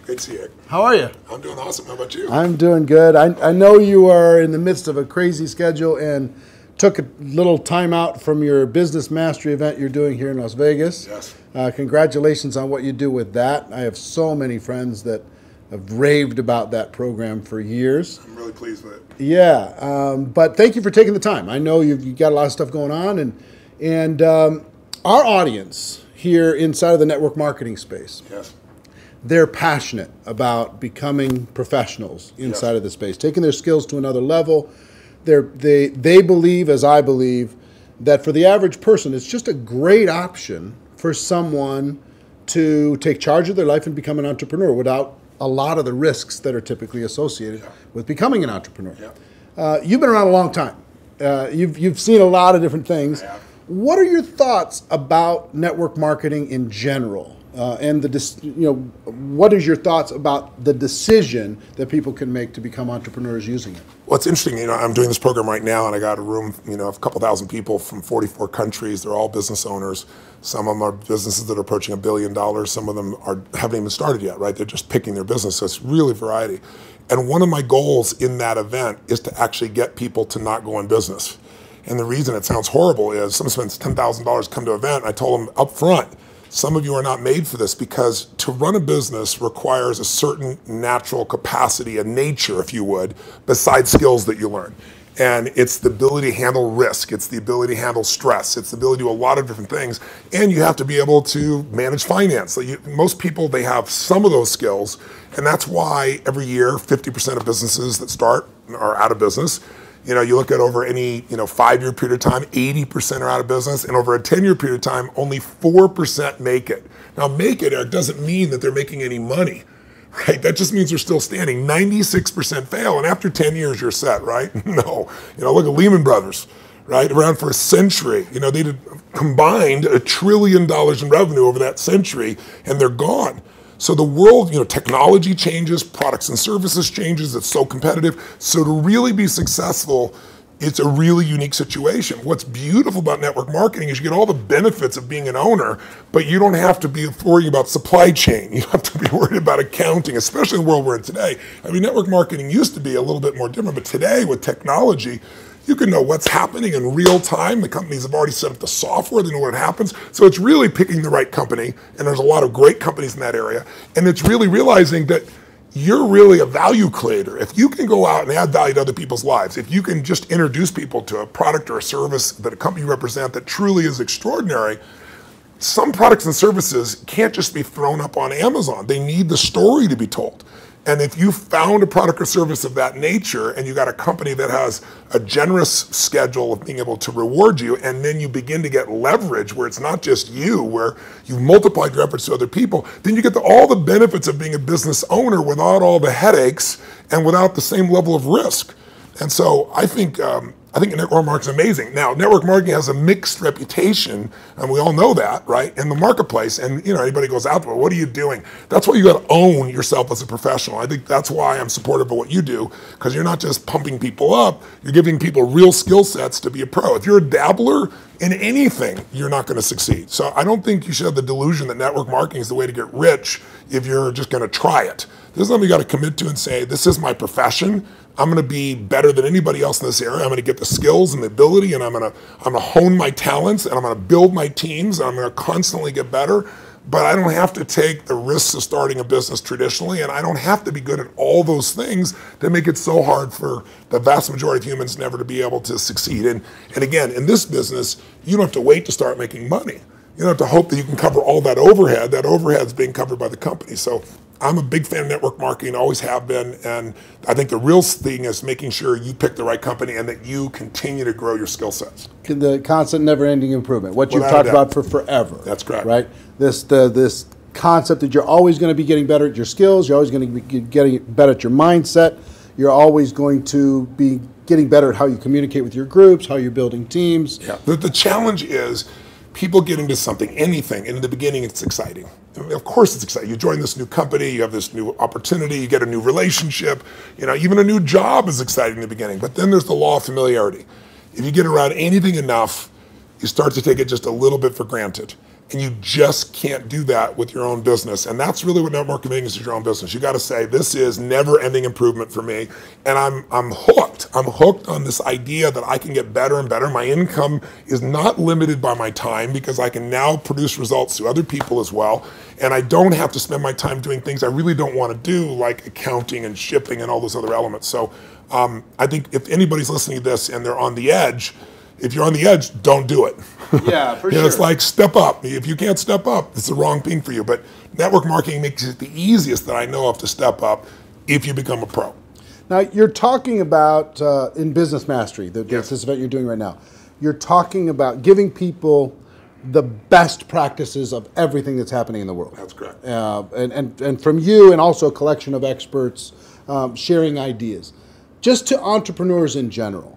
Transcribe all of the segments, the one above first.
Great to see you. How are you? I'm doing awesome. How about you? I'm doing good. I know you are in the midst of a crazy schedule and took a little time out from your business mastery event you're doing here in Las Vegas. Yes. Congratulations on what you do with that. I have so many friends that have raved about that program for years. I'm really pleased with it. Yeah, but thank you for taking the time. I know you've got a lot of stuff going on, and our audience here inside of the network marketing space, Yes. they're passionate about becoming professionals inside of the space, taking their skills to another level. They believe, as I believe, that for the average person, it's just a great option for someone to take charge of their life and become an entrepreneur without a lot of the risks that are typically associated with becoming an entrepreneur. You've been around a long time. You've seen a lot of different things. What are your thoughts about network marketing in general? And what is your thoughts about the decision that people can make to become entrepreneurs using it? Well, it's interesting. I'm doing this program right now, and I got a room, of a couple thousand people from 44 countries. They're all business owners. Some of them are businesses that are approaching $1 billion. Some of them haven't even started yet, right? They're just picking their business. So it's really variety. And one of my goals in that event is to actually get people to not go in business. And the reason it sounds horrible is someone spends $10,000 to come to an event. I told them up front, some of you are not made for this, because to run a business requires a certain natural capacity, a nature, if you would, besides skills that you learn. And it's the ability to handle risk. It's the ability to handle stress. It's the ability to do a lot of different things. And you have to be able to manage finance. So most people, they have some of those skills. And that's why every year, 50% of businesses that start are out of business. You look at over any 5-year period of time, 80% are out of business, and over a 10-year period of time, only 4% make it. Now, make it, Eric, doesn't mean that they're making any money, right? That just means they're still standing. 96% fail, and after 10 years, you're set, right? No. Look at Lehman Brothers, right? Around for a century. They did combined $1 trillion in revenue over that century, and they're gone. So the world, technology changes, products and services changes, it's so competitive. So to really be successful, it's a really unique situation. What's beautiful about network marketing is you get all the benefits of being an owner, but you don't have to be worrying about supply chain. You don't have to be worried about accounting, especially in the world we're in today. Network marketing used to be a little bit more different, but today with technology, you can know what's happening in real time. The companies have already set up the software, they know what happens. So it's really picking the right company, and there's a lot of great companies in that area. And it's really realizing that you're really a value creator. If you can go out and add value to other people's lives, if you can just introduce people to a product or a service that a company you represent that truly is extraordinary, some products and services can't just be thrown up on Amazon. They need the story to be told. And if you found a product or service of that nature and you got a company that has a generous schedule of being able to reward you, and then you begin to get leverage where it's not just you, where you've multiplied your efforts to other people, then you get all the benefits of being a business owner without all the headaches and without the same level of risk. And so I think network marketing is amazing. Now, network marketing has a mixed reputation, and we all know that, right, in the marketplace. And anybody goes out there, what are you doing? That's why you got to own yourself as a professional. I think that's why I'm supportive of what you do, because you're not just pumping people up, you're giving people real skill sets to be a pro. If you're a dabbler in anything, you're not going to succeed. So I don't think you should have the delusion that network marketing is the way to get rich if you're just going to try it. This is something you got to commit to and say, this is my profession. I'm going to be better than anybody else in this area. I'm going to get the skills and the ability, and I'm going to hone my talents, and I'm going to build my teams, and I'm going to constantly get better. But I don't have to take the risks of starting a business traditionally, and I don't have to be good at all those things that make it so hard for the vast majority of humans never to be able to succeed. And again, in this business, you don't have to wait to start making money. You don't have to hope that you can cover all that overhead. That overhead is being covered by the company. So I'm a big fan of network marketing, always have been, and I think the real thing is making sure you pick the right company and that you continue to grow your skill sets. The constant, never-ending improvement, what you've talked about for forever. That's correct. Right? This concept that you're always going to be getting better at your skills, you're always going to be getting better at your mindset, you're always going to be getting better at how you communicate with your groups, how you're building teams. Yeah. The challenge is people get into something, anything, and in the beginning it's exciting. Of course it's exciting. You join this new company, you have this new opportunity, you get a new relationship, even a new job is exciting in the beginning, but then there's the law of familiarity. If you get around anything enough, you start to take it just a little bit for granted. And you just can't do that with your own business. And that's really what network marketing is, your own business. You got to say, this is never-ending improvement for me. And I'm hooked. I'm hooked on this idea that I can get better and better. My income is not limited by my time because I can now produce results to other people as well. And I don't have to spend my time doing things I really don't want to do, like accounting and shipping and all those other elements. So I think if anybody's listening to this and they're on the edge, if you're on the edge, don't do it. Yeah, for sure. It's like step up. If you can't step up, it's the wrong thing for you. But network marketing makes it the easiest that I know of to step up if you become a pro. Now, you're talking about, in Business Mastery, this event you're doing right now, you're talking about giving people the best practices of everything that's happening in the world. That's correct. And from you, and also a collection of experts sharing ideas. Just to entrepreneurs in general.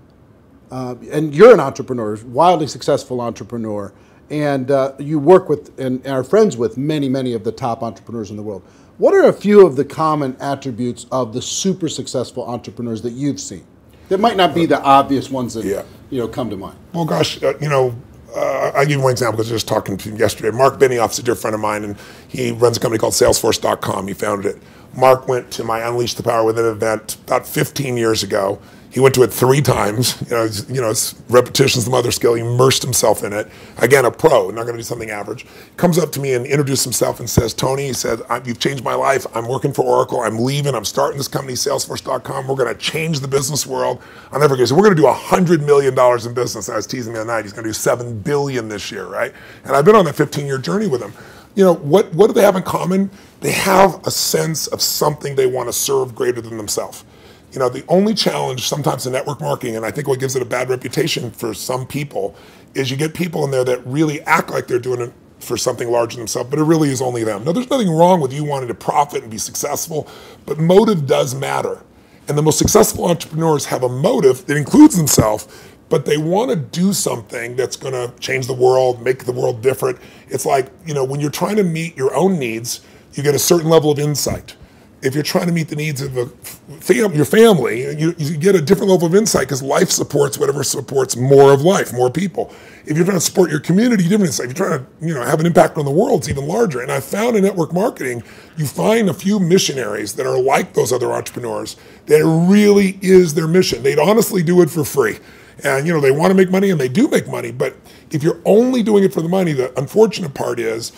And you're an entrepreneur, wildly successful entrepreneur, and you work with and are friends with many, many of the top entrepreneurs in the world. What are a few of the common attributes of the super successful entrepreneurs that you've seen? That might not be the obvious ones that come to mind. Well, gosh, I'll give you one example because I was just talking to him yesterday. Mark Benioff's a dear friend of mine, and he runs a company called Salesforce.com. He founded it. Mark went to my Unleash the Power Within event about 15 years ago. He went to it 3 times. It's repetition's the mother skill. He immersed himself in it. Again, a pro, not going to do something average. Comes up to me and introduces himself and says, Tony, he said, you've changed my life. I'm working for Oracle. I'm leaving. I'm starting this company, Salesforce.com. We're going to change the business world. I'll never forget. So we're going to do $100 million in business. I was teasing the other night. He's going to do $7 billion this year, right? And I've been on that 15-year journey with him. What do they have in common? They have a sense of something they want to serve greater than themselves. The only challenge sometimes in network marketing, and I think what gives it a bad reputation for some people, is you get people in there that really act like they're doing it for something larger than themselves, but it really is only them. Now, there's nothing wrong with you wanting to profit and be successful, but motive does matter. And the most successful entrepreneurs have a motive that includes themselves, but they want to do something that's going to change the world, make the world different. It's like, when you're trying to meet your own needs, you get a certain level of insight. If you're trying to meet the needs of your family, you get a different level of insight because life supports whatever supports more of life, more people. If you're trying to support your community, different insight. If you're trying to have an impact on the world, it's even larger. And I found in network marketing, you find a few missionaries that are like those other entrepreneurs that it really is their mission. They'd honestly do it for free. And they want to make money, and they do make money. But if you're only doing it for the money, the unfortunate part is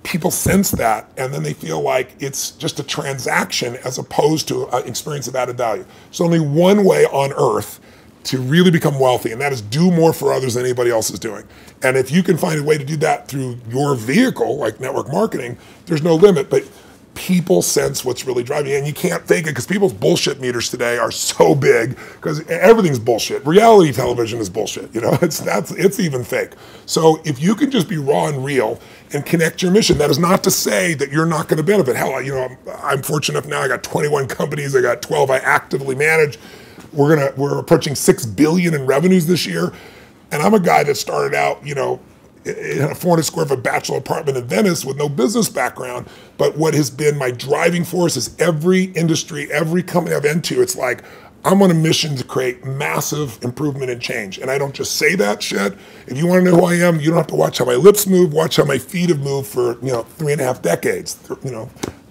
people sense that, and then they feel like it's just a transaction as opposed to an experience of added value. There's only one way on earth to really become wealthy, and that is do more for others than anybody else is doing. And if you can find a way to do that through your vehicle, like network marketing, there's no limit. But people sense what's really driving you, and you can't fake it because people's bullshit meters today are so big because everything's bullshit. Reality television is bullshit. It's even fake. So if you can just be raw and real and connect your mission, that is not to say that you're not going to benefit. Hell, I'm fortunate enough now. I got 21 companies. I got 12 I actively manage. We're approaching $6 billion in revenues this year, and I'm a guy that started out, in a 400 square foot bachelor apartment in Venice with no business background. But what has been my driving force is every industry, every company I've into, it's like, I'm on a mission to create massive improvement and change. And I don't just say that shit. If you want to know who I am, you don't have to watch how my lips move, watch how my feet have moved for, 3.5 decades,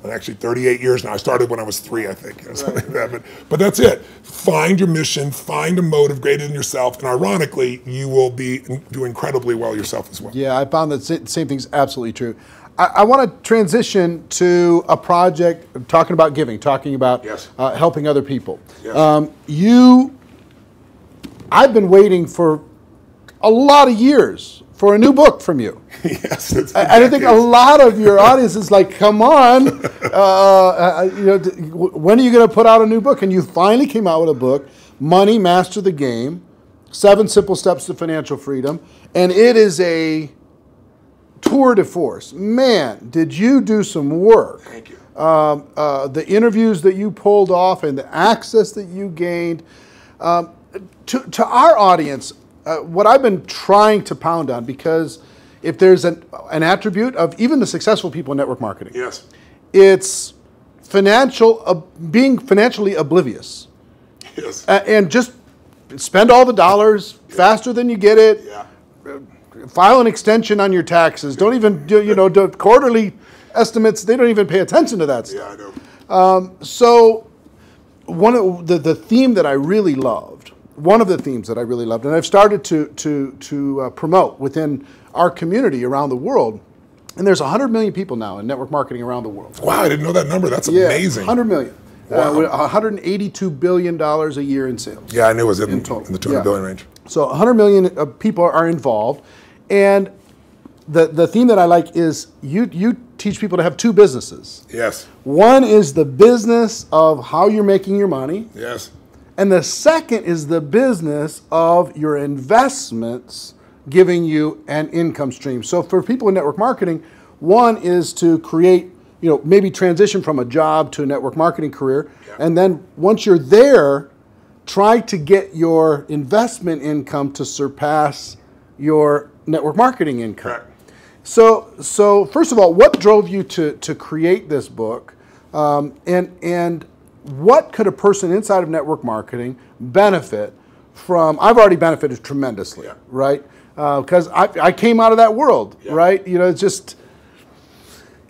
actually 38 years now. I started when I was 3, I think, something like that. But that's it. Find your mission, find a motive greater than yourself, and ironically, you will do incredibly well yourself as well. Yeah, I found that same thing's absolutely true. I want to transition to a project talking about giving, talking about helping other people. Yes. I've been waiting for a lot of years for a new book from you. Yes, I think a lot of your audience is like, come on, when are you going to put out a new book? And you finally came out with a book, Money, Master the Game, 7 Simple Steps to Financial Freedom, and it is a tour de force. Man, did you do some work. Thank you. The interviews that you pulled off and the access that you gained. To our audience, what I've been trying to pound on, because if there's an attribute of even the successful people in network marketing, yes, it's being financially oblivious. Yes. And just spend all the dollars faster than you get it. Yeah. file an extension on your taxes. Don't even do, do quarterly estimates. They don't even pay attention to that stuff. Yeah, I know. So one of the theme that I really loved, one of the themes that I really loved, and I've started to promote within our community around the world, and there's 100 million people now in network marketing around the world. Wow, I didn't know that number. That's amazing. 100 million. Wow. $182 billion a year in sales. Yeah, I knew it was in total. the 200 billion range. So 100 million people are involved, and the theme that I like is you teach people to have two businesses. Yes. One is the business of how you're making your money. Yes. And the second is the business of your investments giving you an income stream. So for people in network marketing, one is to create, maybe transition from a job to a network marketing career. Yeah. And then once you're there, try to get your investment income to surpass your network marketing income. Correct. So first of all, what drove you to create this book? And what could a person inside of network marketing benefit from? I've already benefited tremendously, right? Because I came out of that world, right? It's just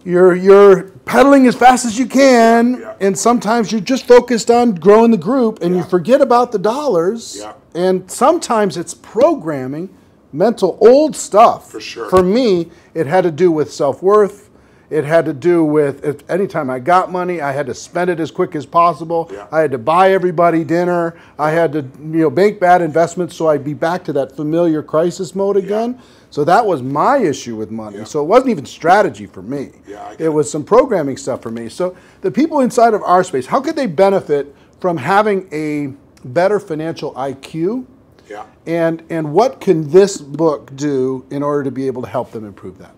you're pedaling as fast as you can, and sometimes you're just focused on growing the group, and you forget about the dollars. And sometimes it's programming, mental old stuff. For sure. For me, it had to do with self-worth. It had to do with anytime I got money, I had to spend it as quick as possible. I had to buy everybody dinner. I had to make bad investments so I'd be back to that familiar crisis mode again. So that was my issue with money. So it wasn't even strategy for me. It was some programming stuff for me. So the people inside of our space, how could they benefit from having a better financial IQ? And what can this book do in order to be able to help them improve that?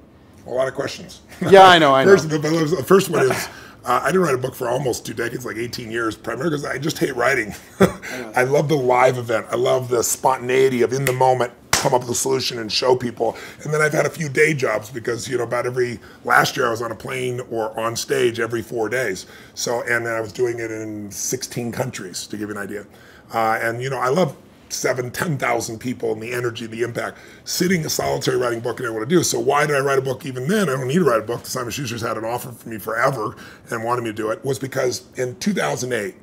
A lot of questions. Yeah, I know. The first one is, I didn't write a book for almost 2 decades, like 18 years, primarily because I just hate writing. I love the live event. I love the spontaneity of in the moment, come up with a solution and show people. And then I've had a few day jobs because, last year I was on a plane or on stage every 4 days. And then I was doing it in 16 countries, to give you an idea. I love 10,000 people and the energy, the impact. Sitting a solitary writing book, I didn't want to do. So why did I write a book even then? I don't need to write a book. Simon Schuster's had an offer for me forever and wanted me to do it. Was because in 2008,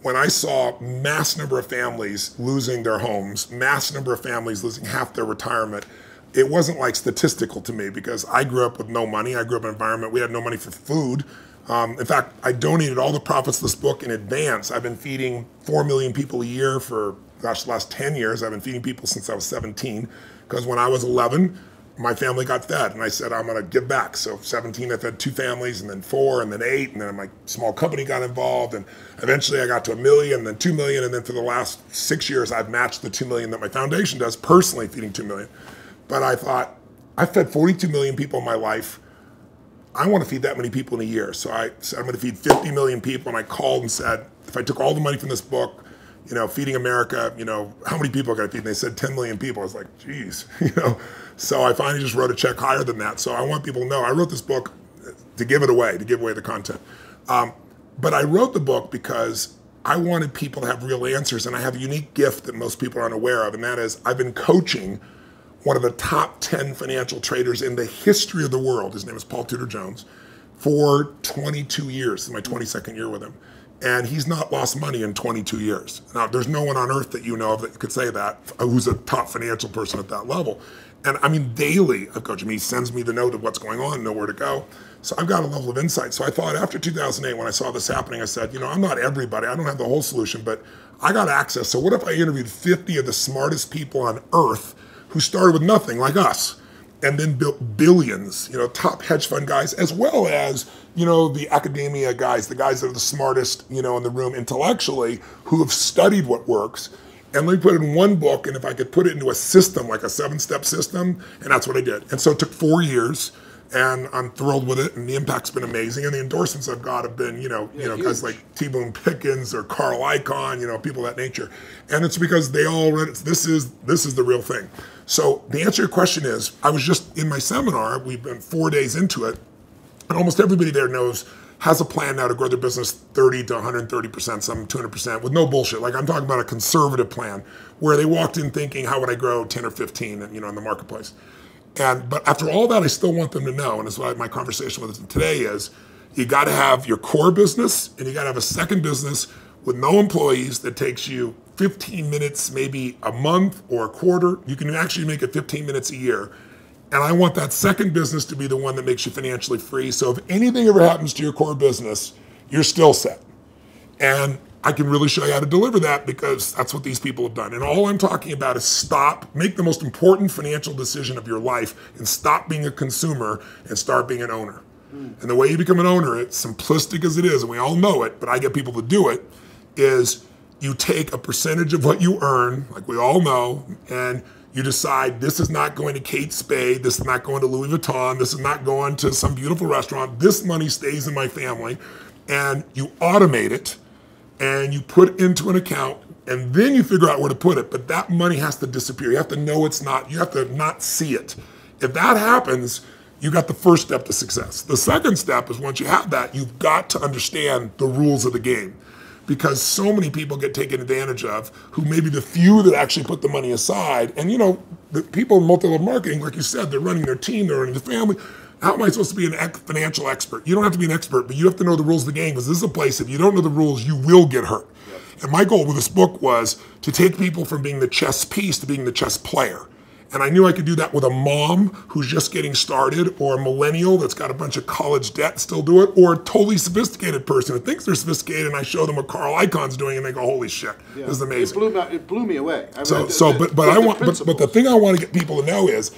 when I saw mass number of families losing their homes, mass number of families losing half their retirement, it wasn't like statistical to me because I grew up with no money. I grew up in an environment, we had no money for food. In fact, I donated all the profits of this book in advance. I've been feeding 4 million people a year for the last 10 years. I've been feeding people since I was 17, because when I was 11, my family got fed, and I said, I'm going to give back. So 17, I fed 2 families, and then 4, and then 8, and then my small company got involved, and eventually I got to $1 million, and then 2 million, and then for the last 6 years, I've matched the 2 million that my foundation does, personally feeding 2 million. But I thought, I fed 42 million people in my life. I want to feed that many people in a year. So I said, I'm going to feed 50 million people, and I called and said, if I took all the money from this book, feeding America, how many people can I feed? And they said 10 million people. I was like, geez, So I finally just wrote a check higher than that. So I want people to know I wrote this book to give it away, to give away the content. But I wrote the book because I wanted people to have real answers, and I have a unique gift that most people aren't aware of, and that is I've been coaching one of the top 10 financial traders in the history of the world. His name is Paul Tudor Jones, for 22 years. This is my 22nd year with him. And he's not lost money in 22 years. Now, there's no one on earth that you know of that could say that, who's a top financial person at that level. And I mean, daily, I've coached him. He sends me the note of what's going on, know where to go. So I've got a level of insight. So I thought after 2008, when I saw this happening, I said, I'm not everybody. I don't have the whole solution, but I got access. So what if I interviewed 50 of the smartest people on earth who started with nothing, like us, and then built billions, top hedge fund guys, as well as, the academia guys, the guys that are the smartest, in the room intellectually, who have studied what works. And let me put it in one book, and if I could put it into a system, like a 7-step system, and that's what I did. And so it took 4 years, and I'm thrilled with it, and the impact's been amazing, and the endorsements I've got have been, guys like T. Boone Pickens or Carl Icahn, people of that nature. And it's because they all read it. This is the real thing. So the answer to your question is, I was just in my seminar, we've been 4 days into it, and almost everybody there has a plan now to grow their business 30 to 130%, some 200%, with no bullshit. Like, I'm talking about a conservative plan where they walked in thinking, how would I grow 10 or 15, in the marketplace? But after all that, I still want them to know, and that's why my conversation with them today is, you got to have your core business, and you got to have a second business with no employees that takes you 15 minutes, maybe a month or a quarter. You can actually make it 15 minutes a year. And I want that second business to be the one that makes you financially free. So if anything ever happens to your core business, you're still set. And I can really show you how to deliver that, because that's what these people have done. And all I'm talking about is make the most important financial decision of your life, and stop being a consumer and start being an owner. And the way you become an owner, it's simplistic as it is, and we all know it, but I get people to do it, is you take a percentage of what you earn, like we all know, and you decide, this is not going to Kate Spade, this is not going to Louis Vuitton, this is not going to some beautiful restaurant, this money stays in my family, and you automate it, and you put it into an account, and then you figure out where to put it. But that money has to disappear. You have to know it's not, you have to not see it. If that happens, you got the first step to success. The second step is, once you have that, you've got to understand the rules of the game. Because so many people get taken advantage of, who may be the few that actually put the money aside. And the people in multi-level marketing, like you said, they're running their team, they're running the family. How am I supposed to be a financial expert? You don't have to be an expert, but you have to know the rules of the game, because this is a place, if you don't know the rules, you will get hurt. Yep. And my goal with this book was to take people from being the chess piece to being the chess player. And I knew I could do that with a mom who's just getting started, or a millennial that's got a bunch of college debt and still do it, or a totally sophisticated person who thinks they're sophisticated, and I show them what Carl Icahn's doing, and they go, holy shit, this is amazing. It blew me away. But the thing I want to get people to know is,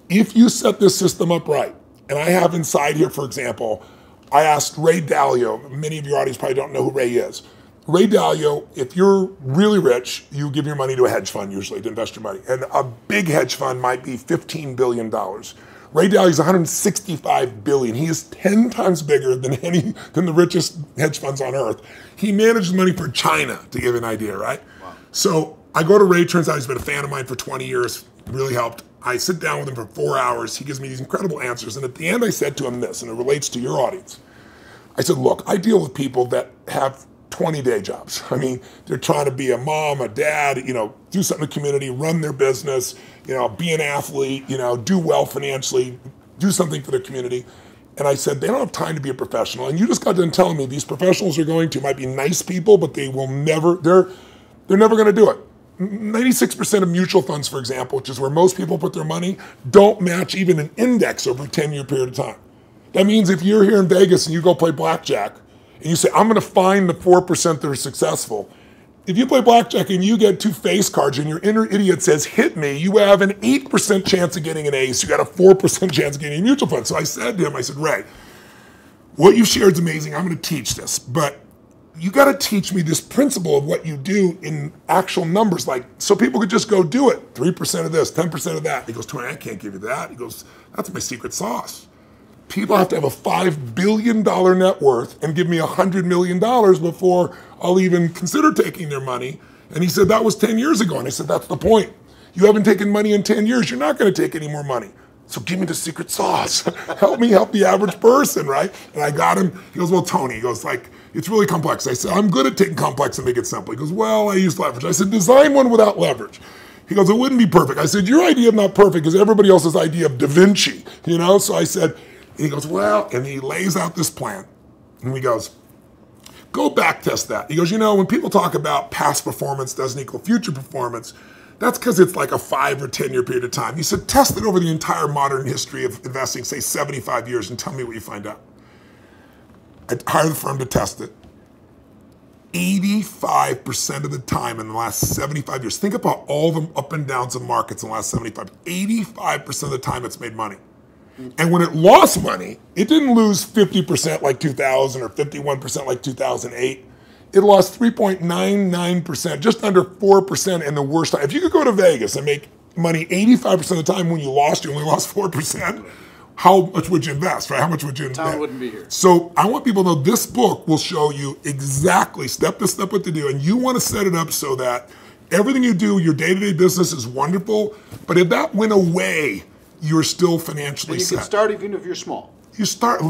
if you set this system up right, and I have inside here, for example, I asked Ray Dalio, many of your audience probably don't know who Ray is. Ray Dalio, if you're really rich, you give your money to a hedge fund usually to invest your money. And a big hedge fund might be $15 billion. Ray Dalio's $165 billion. He is 10 times bigger than the richest hedge funds on earth. He manages money for China, to give you an idea, right? Wow. So I go to Ray, turns out he's been a fan of mine for 20 years, really helped. I sit down with him for 4 hours. He gives me these incredible answers. And at the end, I said to him this, and it relates to your audience. I said, look, I deal with people that have 20-day jobs. I mean, they're trying to be a mom, a dad, do something in the community, run their business, be an athlete, do well financially, do something for their community. And I said, they don't have time to be a professional. And you just got done telling me these professionals might be nice people, but they're never going to do it. 96% of mutual funds, for example, which is where most people put their money, don't match even an index over a 10-year period of time. That means if you're here in Vegas and you go play blackjack, and you say, I'm going to find the 4% that are successful. If you play blackjack and you get 2 face cards and your inner idiot says, hit me, you have an 8% chance of getting an ace. You got a 4% chance of getting a mutual fund. So I said to him, Ray, what you've shared is amazing. I'm going to teach this. But you got to teach me this principle of what you do in actual numbers, so people could just go do it. 3% of this, 10% of that. He goes, Tony, I can't give you that. He goes, that's my secret sauce. People have to have a $5 billion net worth and give me $100 million before I'll even consider taking their money. And he said, that was 10 years ago. And I said, that's the point. You haven't taken money in 10 years. You're not going to take any more money. So give me the secret sauce. Help me help the average person, right? And I got him. He goes, well, Tony, he goes, it's really complex. I said, I'm good at taking complex and make it simple. He goes, well, I use leverage. I said, design one without leverage. He goes, it wouldn't be perfect. I said, your idea of not perfect is everybody else's idea of Da Vinci, So I said, and he goes, well, and he lays out this plan. And he goes, go back test that. He goes, when people talk about past performance doesn't equal future performance, that's because it's like a 5 or 10 year period of time. He said, test it over the entire modern history of investing, say 75 years, and tell me what you find out. I hired the firm to test it. 85% of the time in the last 75 years, think about all the up and downs of markets in the last 85% of the time it's made money. And when it lost money, it didn't lose 50% like 2000 or 51% like 2008. It lost 3.99%, just under 4% in the worst time. If you could go to Vegas and make money 85% of the time, when you only lost 4%, how much would you invest, right? How much would you invest? Tom wouldn't be here. So I want people to know this book will show you exactly step to step what to do. And you want to set it up so that everything you do, your day-to-day business is wonderful. But if that went away, you're still financially set. You can start even if you're small. You can start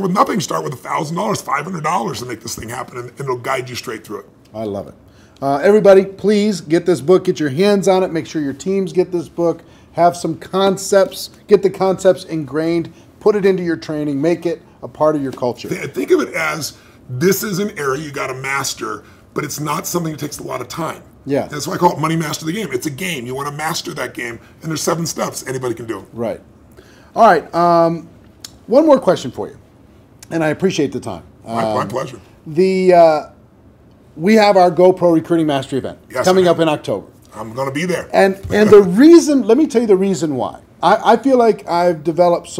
with nothing. Start with $1,000, $500 to make this thing happen, and it'll guide you straight through it. I love it. Everybody, please get this book. Get your hands on it. Make sure your teams get this book. have some concepts, get the concepts ingrained, put it into your training, make it a part of your culture. Think of it as this is an area you got to master, but it's not something that takes a lot of time. Yeah. That's why I call it money master the game. It's a game. You want to master that game, and there's 7 steps. Anybody can do it. Right. All right. One more question for you, and I appreciate the time. My pleasure. We have our GoPro Recruiting Mastery event coming up in October. I'm going to be there. And the reason, let me tell you the reason why. I feel like I've developed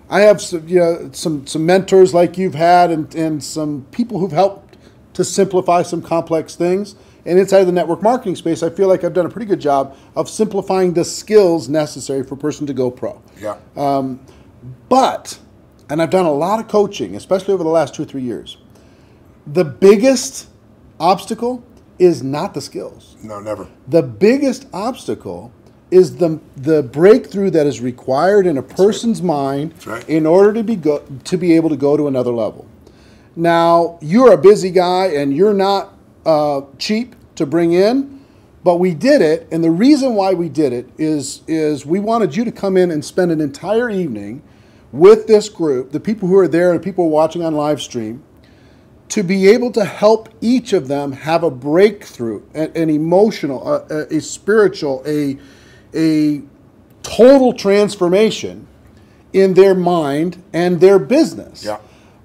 I have some mentors like you've had and some people who've helped to simplify some complex things. And inside of the network marketing space, I feel like I've done a pretty good job of simplifying the skills necessary for a person to go pro. Yeah. And I've done a lot of coaching, especially over the last 2 or 3 years. The biggest obstacle is not the skills. No, never. The biggest obstacle is the breakthrough that is required in a person's mind in order to be able to go to another level. Now, you're a busy guy and you're not cheap to bring in, but we did it, and the reason why we did it is we wanted you to come in and spend an entire evening with this group, the people who are there and people watching on live stream, to be able to help each of them have a breakthrough, an emotional, a spiritual, a total transformation in their mind and their business. Yeah.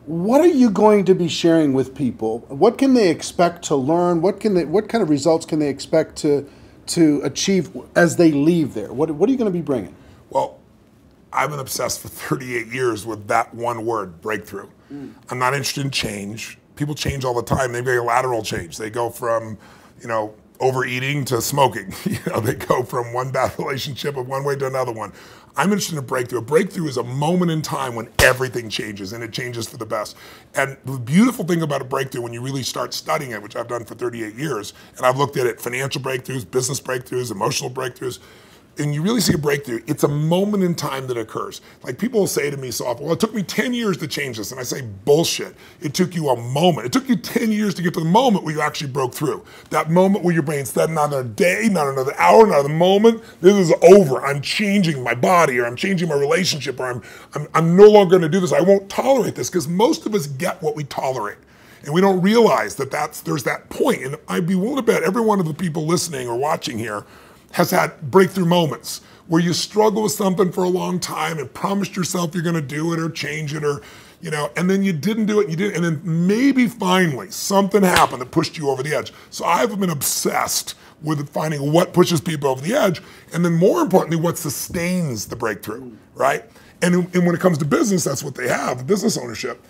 What are you going to be sharing with people? What can they expect to learn? What kind of results can they expect to achieve as they leave there? What are you going to be bringing? Well, I've been obsessed for 38 years with that one word, breakthrough. I'm not interested in change. People change all the time. They make a lateral change. They go from, overeating to smoking. They go from one bad relationship of one way to another one. I'm interested in a breakthrough. A breakthrough is a moment in time when everything changes, and it changes for the best. And the beautiful thing about a breakthrough, when you really start studying it, which I've done for 38 years, and I've looked at it, financial breakthroughs, business breakthroughs, emotional breakthroughs, and you really see a breakthrough, it's a moment in time that occurs. Like people will say to me so often, well, it took me 10 years to change this. And I say, bullshit. It took you a moment. It took you 10 years to get to the moment where you actually broke through. That moment where your brain said, not another day, not another hour, not another moment. This is over. I'm changing my body, or I'm changing my relationship, or I'm no longer going to do this. I won't tolerate this, because most of us get what we tolerate. And we don't realize that there's that point. And I'd be willing to bet every one of the people listening or watching here has had breakthrough moments where you struggle with something for a long time and promised yourself you're going to do it or change it, or, and then you didn't do it, and then maybe finally something happened that pushed you over the edge. So I've been obsessed with finding what pushes people over the edge, and then more importantly, what sustains the breakthrough, right? And when it comes to business, that's what they have, business ownership.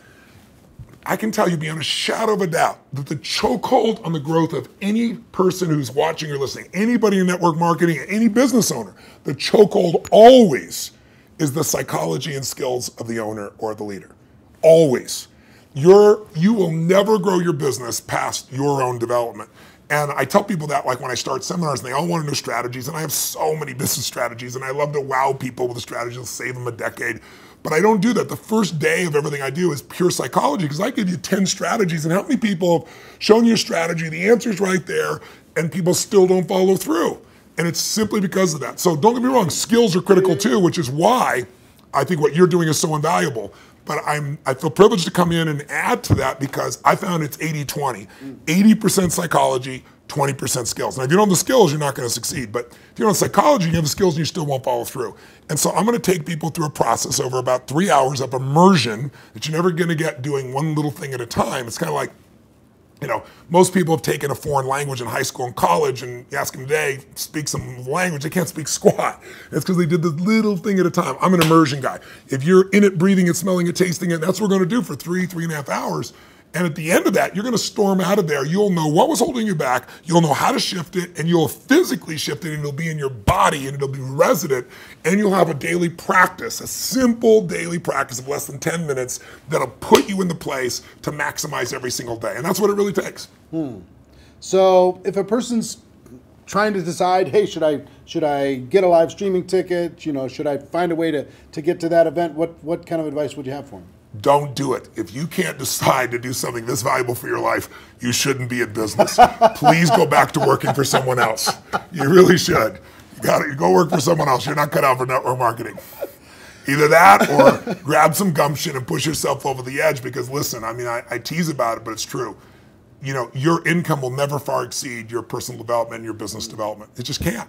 I can tell you beyond a shadow of a doubt that the chokehold on the growth of any person who's watching or listening, anybody in network marketing, any business owner, the chokehold always is the psychology and skills of the owner or the leader. Always. You will never grow your business past your own development. And I tell people that, like when I start seminars, and they all want to know strategies, and I have so many business strategies, and I love to wow people with the strategies that'll save them a decade. But I don't do that. The first day of everything I do is pure psychology, because I give you 10 strategies, and how many people have shown you a strategy, the answer's right there, and people still don't follow through. And it's simply because of that. So don't get me wrong, skills are critical too, which is why I think what you're doing is so invaluable. But I feel privileged to come in and add to that, because I found it's 80-20. 80% psychology, 20% skills. Now, if you don't have the skills, you're not going to succeed. But if you don't have psychology, you have the skills, and you still won't follow through. And so I'm going to take people through a process over about 3 hours of immersion that you're never going to get doing one little thing at a time. It's kind of like, most people have taken a foreign language in high school and college, and you ask them today, speak some language, they can't speak squat. It's because they did this little thing at a time. I'm an immersion guy. If you're in it, breathing it, smelling it, tasting it, that's what we're going to do for 3.5 hours. And at the end of that, you're going to storm out of there. You'll know what was holding you back. You'll know how to shift it, and you'll physically shift it, and it'll be in your body, and it'll be resident, and you'll have a daily practice, a simple daily practice of less than 10 minutes that'll put you in the place to maximize every single day. And that's what it really takes. So if a person's trying to decide, hey, should I get a live streaming ticket? Should I find a way to get to that event? What kind of advice would you have for them? Don't do it. If you can't decide to do something this valuable for your life, you shouldn't be in business. Please go back to working for someone else. You really should. Gotta go work for someone else. You're not cut out for network marketing. Either that or grab some gumption and push yourself over the edge, because listen, I mean, I tease about it, but it's true. You know, your income will never far exceed your personal development and your business development. It just can't.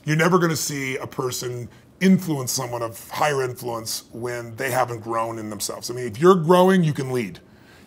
You're never going to see a person influence someone of higher influence when they haven't grown in themselves. I mean, if you're growing, you can lead.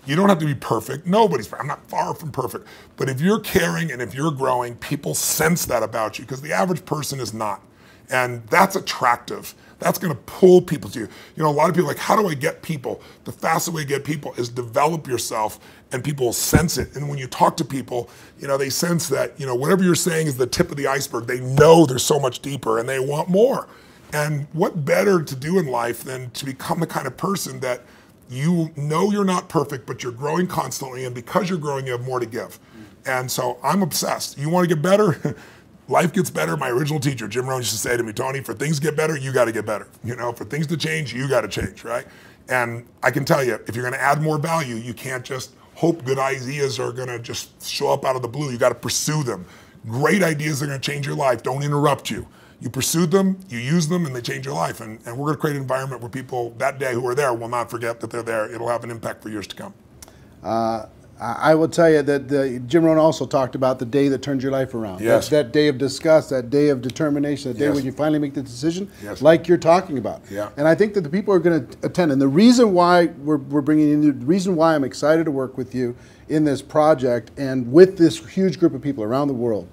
You don't have to be perfect. Nobody's perfect. I'm not far from perfect. But if you're caring and if you're growing, people sense that about you, because the average person is not. And that's attractive. That's going to pull people to you. You know, a lot of people are like, how do I get people? The fastest way to get people is develop yourself, and people will sense it. And when you talk to people, you know, they sense that, you know, whatever you're saying is the tip of the iceberg. They know there's so much deeper and they want more. And what better to do in life than to become the kind of person that you know you're not perfect, but you're growing constantly, and because you're growing, you have more to give. And so I'm obsessed. You want to get better? Life gets better. My original teacher, Jim Rohn, used to say to me, Tony, for things to get better, you got to get better. You know, for things to change, you got to change, right? And I can tell you, if you're going to add more value, you can't just hope good ideas are going to just show up out of the blue. You got to pursue them. Great ideas are going to change your life. Don't interrupt you. You pursue them, you use them, and they change your life. And we're going to create an environment where people that day who are there will not forget that they're there. It'll have an impact for years to come. I will tell you that Jim Rohn also talked about the day that turns your life around. Yes. That day of disgust, that day of determination, that day Yes. when you finally make the decision, Yes. like you're talking about. Yeah. And I think that the people are going to attend. And the reason why we're bringing in, the reason why I'm excited to work with you in this project and with this huge group of people around the world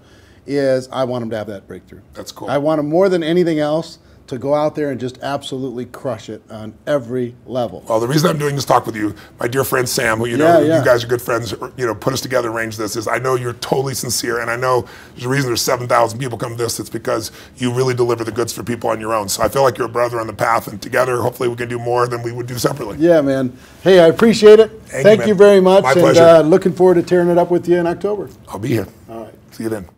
is I want them to have that breakthrough. That's cool. I want them more than anything else to go out there and just absolutely crush it on every level. Well, the reason I'm doing this talk with you, my dear friend Sam, who you guys are good friends, you know, put us together, arranged this, is I know you're totally sincere, and I know there's a reason there's 7,000 people come to this. It's because you really deliver the goods for people on your own. So I feel like you're a brother on the path, and together, hopefully, we can do more than we would do separately. Yeah, man. Hey, I appreciate it. Thank you very much. My pleasure. Looking forward to tearing it up with you in October. I'll be here. All right. See you then.